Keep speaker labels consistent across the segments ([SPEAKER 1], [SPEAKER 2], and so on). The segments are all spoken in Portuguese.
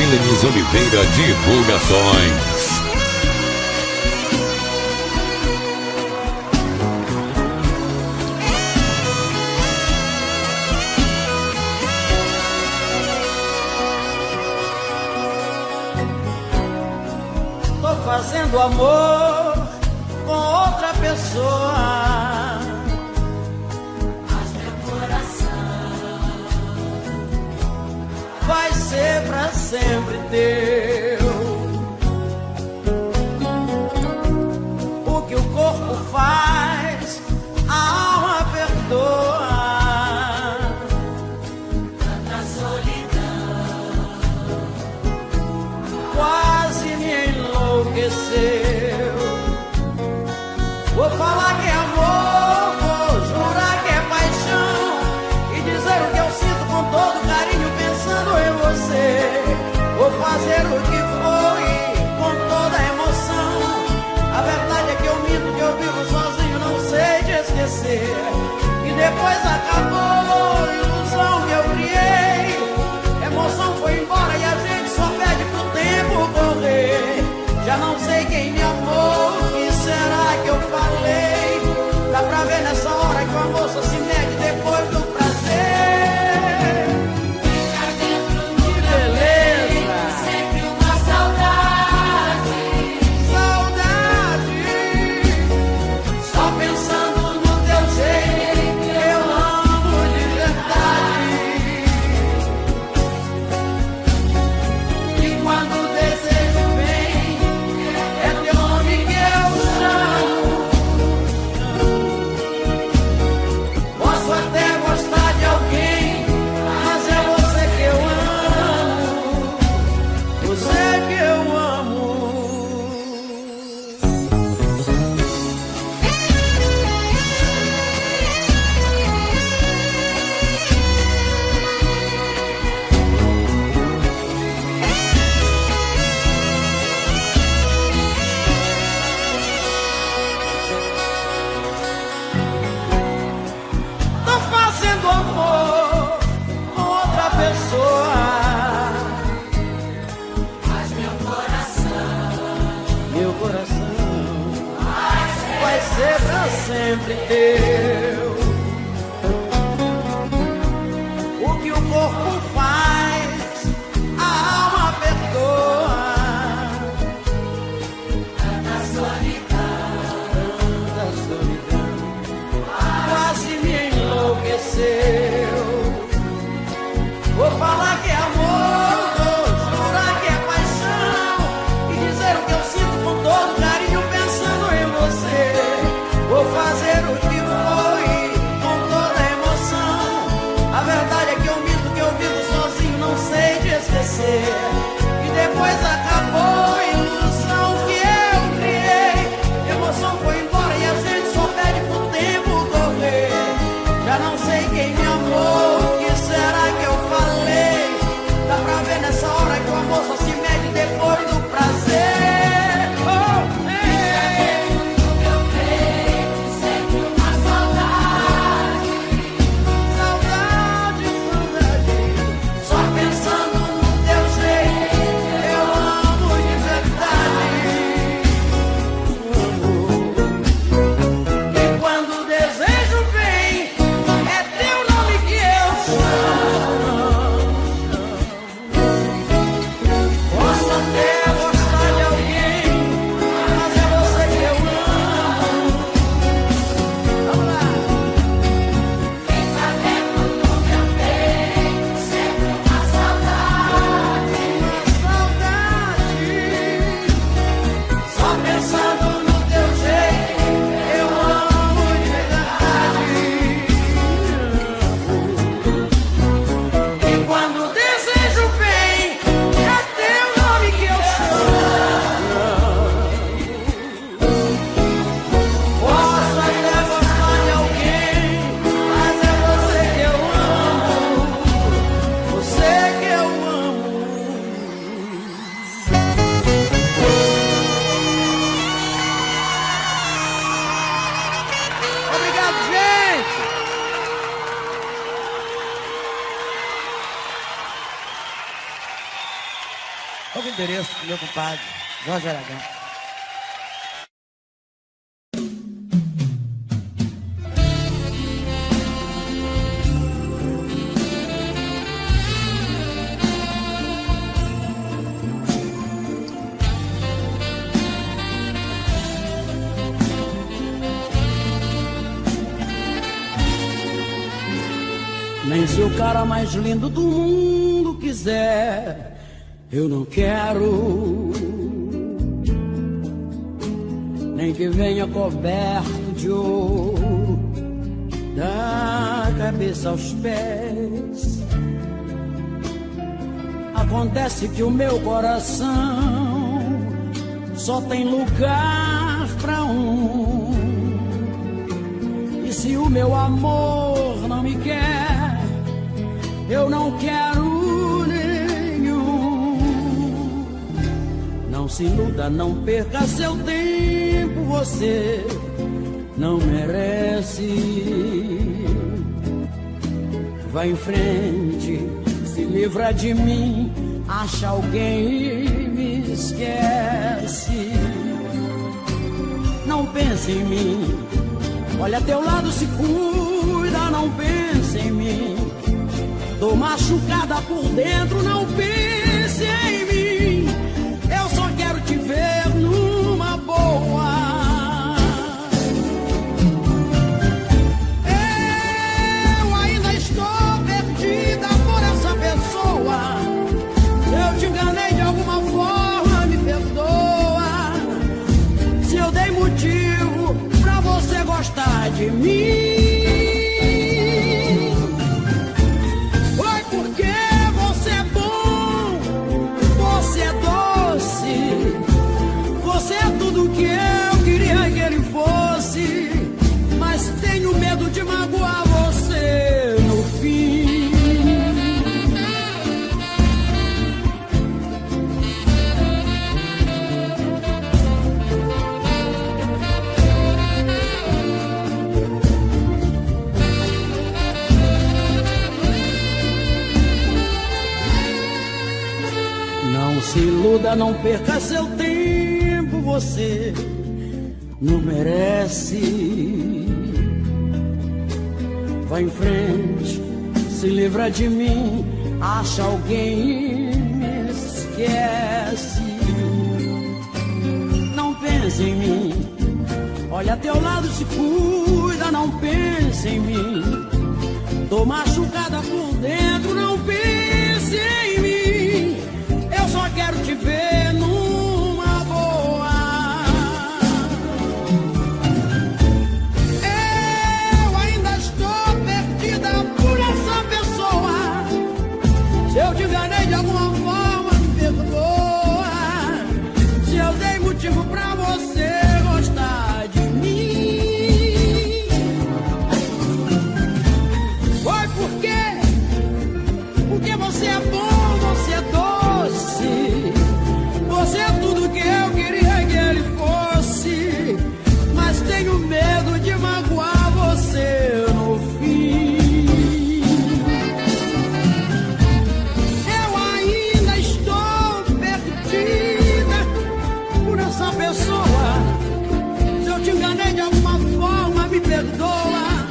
[SPEAKER 1] Milenis Oliveira Divulgações.
[SPEAKER 2] Tô fazendo amor com outra pessoa, mas meu coração vai ser pra sempre teu. O que o corpo faz, a alma perdoa. Tanta solidão quase me enlouqueceu. Vou falar que é amor, vou jurar que é paixão e dizer o que eu sinto com todo carinho pensando em você. Vou fazer o que for e com toda a emoção. A verdade é que eu minto, que eu vivo sozinho, não sei te esquecer. E depois acabou a ilusão que eu criei. Emoção foi embora e a gente só pede pro tempo correr. Já não sei quem me amou, o que será que eu falei? Dá pra ver nessa hora que o amor só se mede depois do prazer. Ficar dentro do meu peito, sempre uma saudade. Saudade. Só pensando no teu jeito, eu amo de verdade. E quando o desejo vem, é teu nome que eu chamo. Posso até gostar de alguém, mas é você que eu amo. Você que eu amo. Tô fazendo amor com outra pessoa, mas meu coração vai ser pra sempre teu. O que o corpo faz, a alma perdoa. Tanta solidão quase me enlouqueceu. Vou falar que é amor, vou jurar que é paixão e dizer o que eu sinto com todo carinho pensando em você. Vou fazer o que foi com toda a emoção. A verdade é que eu minto, que eu vivo sozinho, Olha o endereço do meu compadre, Jorge Aragão. Nem se o cara mais lindo do mundo quiser, eu não quero. Nem que venha coberto de ouro, da cabeça aos pés. Acontece que o meu coração só tem lugar pra um. E se o meu amor não me quer, eu não quero nenhum. Não se iluda, não perca seu tempo, você não merece. Vai em frente, se livra de mim, acha alguém e me esquece. Não pense em mim, olha teu lado, se cuida, não pense em mim. Tô machucada por dentro, não pense em mim. Eu só quero te ver numa boa. Eu ainda estou perdida por essa pessoa. Eu te enganei de alguma forma, me perdoa. Se eu dei motivo pra você gostar de mim, que eu queria que ele fosse, mas tenho medo de magoar você no fim. Não se iluda, não perca seu tempo, você não merece. Vai em frente, se livra de mim, acha alguém e me esquece. Não pense em mim, olha teu lado, se cuida, não pense em mim. Tô machucada por dentro, não pense em mim. Eu só quero te ver numa boa. Eu ainda estou perdida por essa pessoa. Se eu te enganei de alguma forma, me perdoa. Se eu dei motivo pra você gostar de mim, foi porque você é bom, você é doce. Você é tudo que eu queria que ele fosse, mas tenho medo de magoar você no fim. Eu ainda estou perdida por essa pessoa. Se eu te enganei de alguma forma, me perdoa.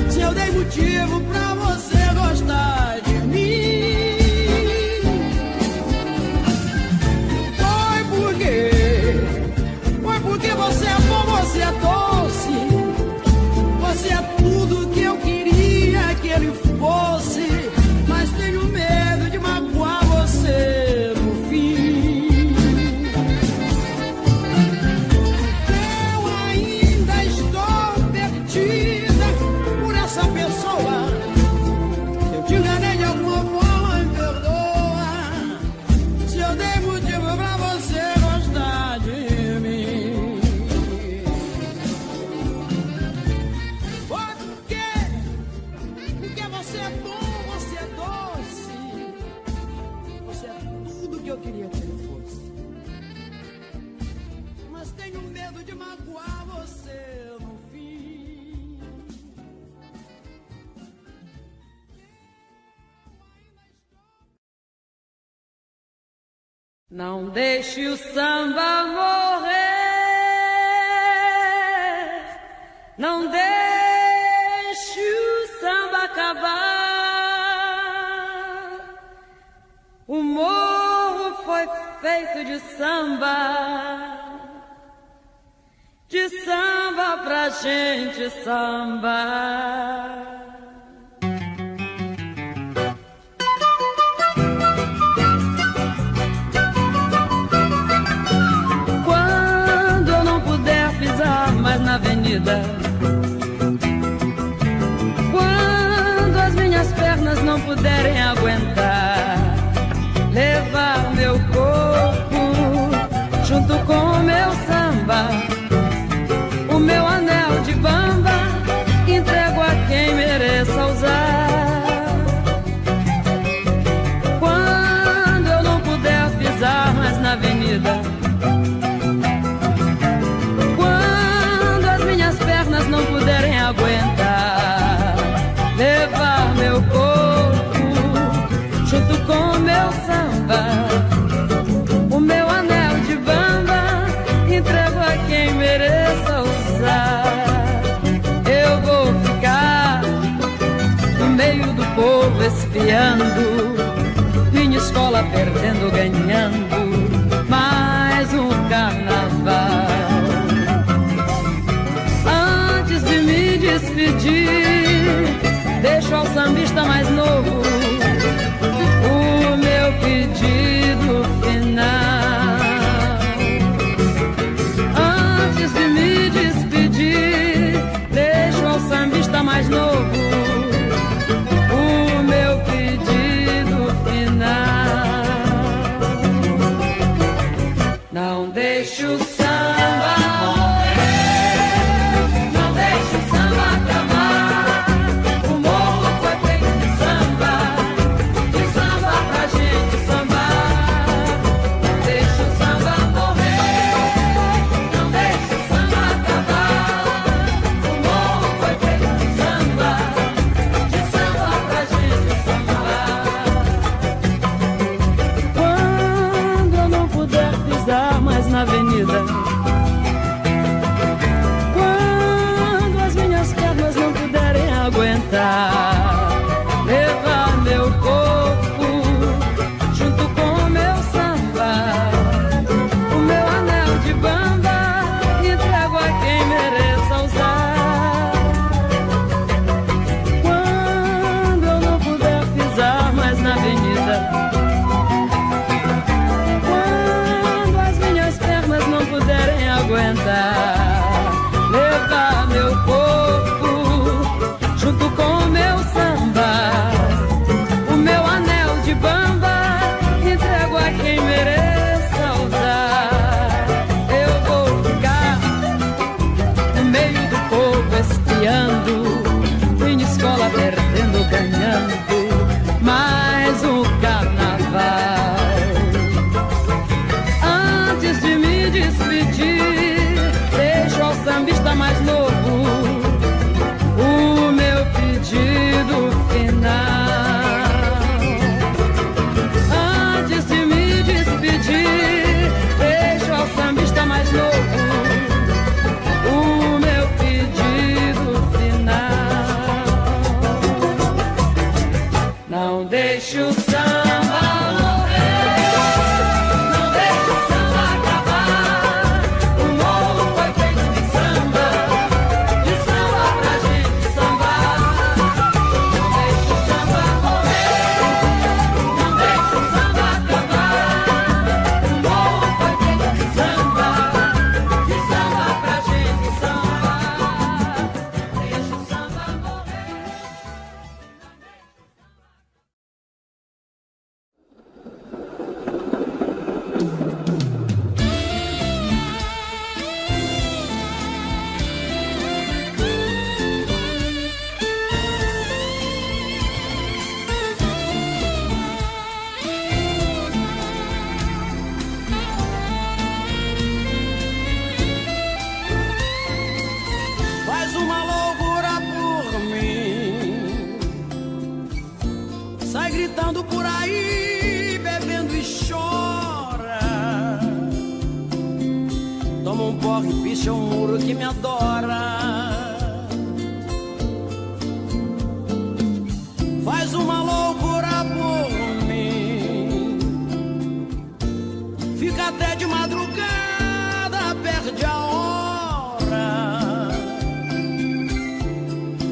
[SPEAKER 2] Se eu dei motivo pra você gostar de mim, porque você é bom, você é doce. Você é tudo que eu queria que ele fosse, mas tenho medo de magoar você no fim. Eu ainda estou perdida por essa pessoa. Eu te enganei de alguma forma, me perdoa. Se eu dei motivo pra você gostar de mim, porque você é bom, você é doce. Você é tudo que eu queria que ele fosse, mas tenho medo de magoar você no fim. Não deixe o samba morrer, não deixe o samba acabar. O morro foi feito de samba pra gente sambar. Na avenida, quando as minhas pernas não puderem aguentar, levar meu corpo junto com o meu samba, o meu anel de bamba, entrego a quem mereça usar. Quando eu não puder pisar mais na avenida, não puderem aguentar, levar meu corpo junto com o meu samba, o meu anel de bamba, entrego a quem mereça usar. Eu vou ficar no meio do povo espiando, minha escola perdendo, ganhando mais um carnaval. Despedir, deixo ao sambista mais novo o meu pedido final. Antes de me despedir, deixo ao sambista mais novo o meu pedido final. Não deixe o samba na avenida, quando as minhas pernas não puderem aguentar, levar meu corpo junto com o meu samba, o meu anel de bamba, entrego a quem mereça usar. Quando eu não puder pisar mais na avenida, puderem aguentar, levar meu corpo junto com o meu samba, o meu anel de bamba, entrego a quem mereça usar. Eu vou ficar no meio do povo espiando, minha escola perdendo, ganhando mais um carnaval. Deixo ao sambista mais novo o meu pedido final. Antes de me despedir, deixo ao sambista mais novo o meu pedido final. Não deixe o samba
[SPEAKER 3] por aí, bebendo e chora.
[SPEAKER 2] porre, picha um muro que me adora. Faz uma loucura por mim, fica até de madrugada, perde a hora.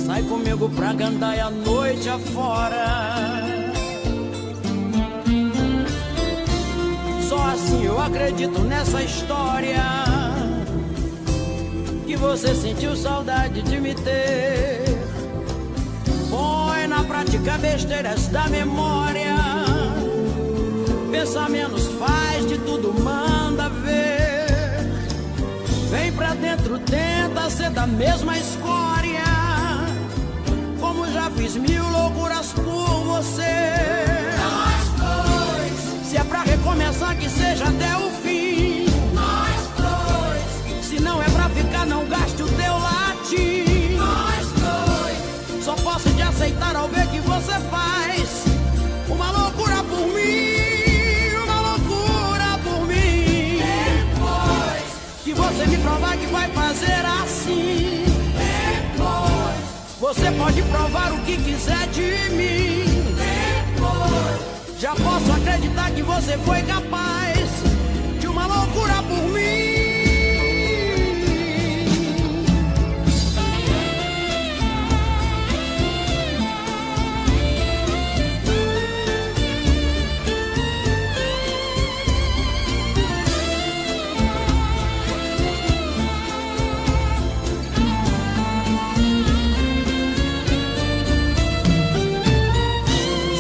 [SPEAKER 2] Sai comigo pra gandaia a noite afora. Só assim eu acredito nessa história, que você sentiu saudade de me ter. Põe na prática besteiras da memória, pensa menos, faz de tudo, manda ver. Vem pra dentro, tenta ser da mesma escória, como já fiz mil loucuras por você. Se é pra recomeçar, que seja até o fim. Nós dois. Se não é pra ficar, não gaste o teu latim. Nós dois. Só posso te aceitar ao ver que você faz uma loucura por mim, uma loucura por mim. Depois que você me provar que vai fazer assim, depois você pode provar o que quiser de mim. Depois já posso acreditar que você foi capaz de uma loucura por mim.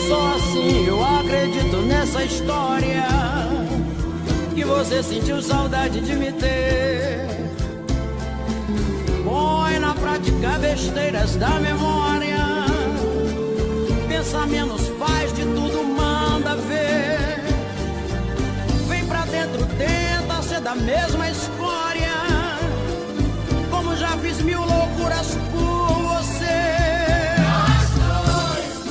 [SPEAKER 2] Só assim eu acredito nessa história, que você sentiu saudade de me ter. Põe na prática besteiras da memória, pensa menos, faz de tudo, manda ver. Vem pra dentro, tenta ser da mesma escória, como já fiz mil loucuras por você.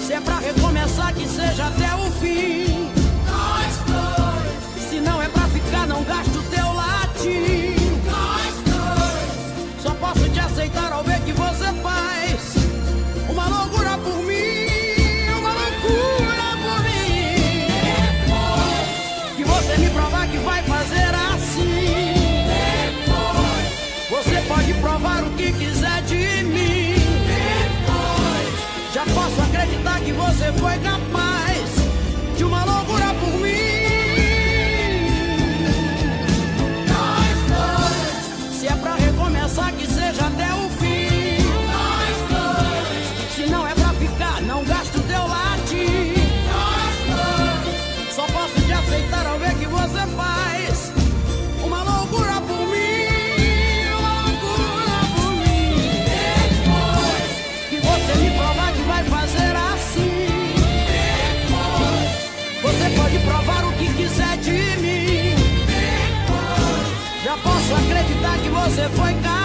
[SPEAKER 2] Se é pra recomeçar, que seja até o fim. Nós dois. Se não é pra ficar, não gaste o teu latim. Nós dois. Só posso te aceitar ao ver que você faz uma loucura por mim, uma loucura por mim. Depois que você me provar que vai fazer assim, depois você pode provar o que quiser de mim. Já posso acreditar que você foi capaz de uma loucura por mim. Nós dois. Se é pra recomeçar, que seja até o fim. Nós dois. Se não é pra ficar, não gaste o teu latim. Nós dois. Só posso te aceitar ao ver que você faz uma loucura por mim. Você me provar que vai fazer assim, depois você pode provar o que quiser de mim. Depois já posso acreditar que você foi capaz